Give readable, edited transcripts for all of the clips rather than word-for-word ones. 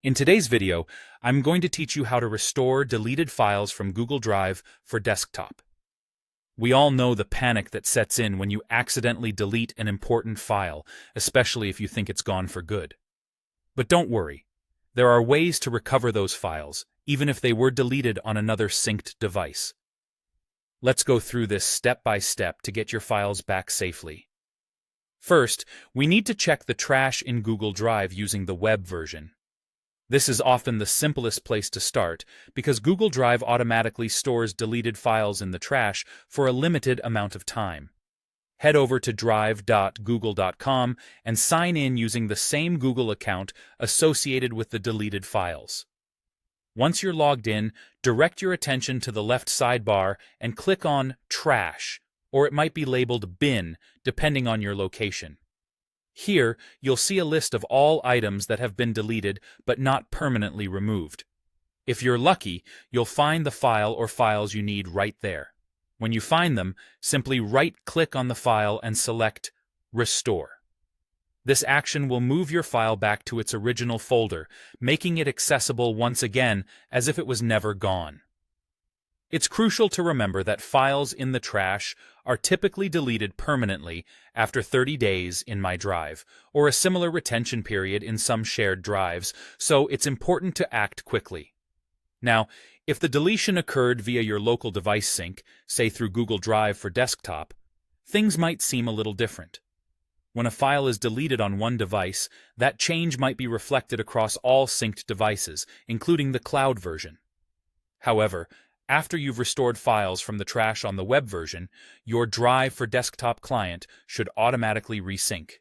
In today's video, I'm going to teach you how to restore deleted files from Google Drive for desktop. We all know the panic that sets in when you accidentally delete an important file, especially if you think it's gone for good. But don't worry, there are ways to recover those files, even if they were deleted on another synced device. Let's go through this step by step to get your files back safely. First, we need to check the trash in Google Drive using the web version. This is often the simplest place to start because Google Drive automatically stores deleted files in the trash for a limited amount of time. Head over to drive.google.com and sign in using the same Google account associated with the deleted files. Once you're logged in, direct your attention to the left sidebar and click on Trash, or it might be labeled Bin, depending on your location. Here, you'll see a list of all items that have been deleted but not permanently removed. If you're lucky, you'll find the file or files you need right there. When you find them, simply right-click on the file and select Restore. This action will move your file back to its original folder, making it accessible once again as if it was never gone. It's crucial to remember that files in the trash are typically deleted permanently after 30 days in My Drive, or a similar retention period in some shared drives, so it's important to act quickly. Now, if the deletion occurred via your local device sync, say through Google Drive for desktop, things might seem a little different. When a file is deleted on one device, that change might be reflected across all synced devices, including the cloud version. However, after you've restored files from the trash on the web version, your Drive for Desktop client should automatically resync.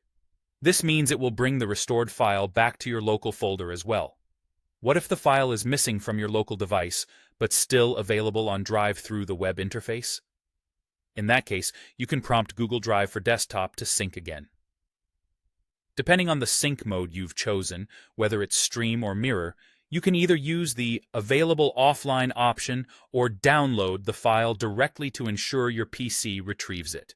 This means it will bring the restored file back to your local folder as well. What if the file is missing from your local device, but still available on Drive through the web interface? In that case, you can prompt Google Drive for Desktop to sync again. Depending on the sync mode you've chosen, whether it's stream or mirror, you can either use the Available Offline option or download the file directly to ensure your PC retrieves it.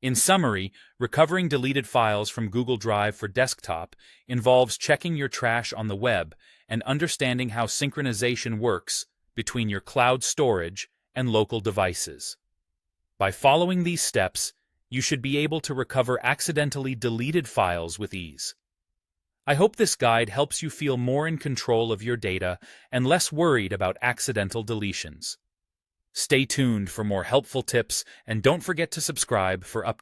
In summary, recovering deleted files from Google Drive for desktop involves checking your trash on the web and understanding how synchronization works between your cloud storage and local devices. By following these steps, you should be able to recover accidentally deleted files with ease. I hope this guide helps you feel more in control of your data and less worried about accidental deletions. Stay tuned for more helpful tips and don't forget to subscribe for updates.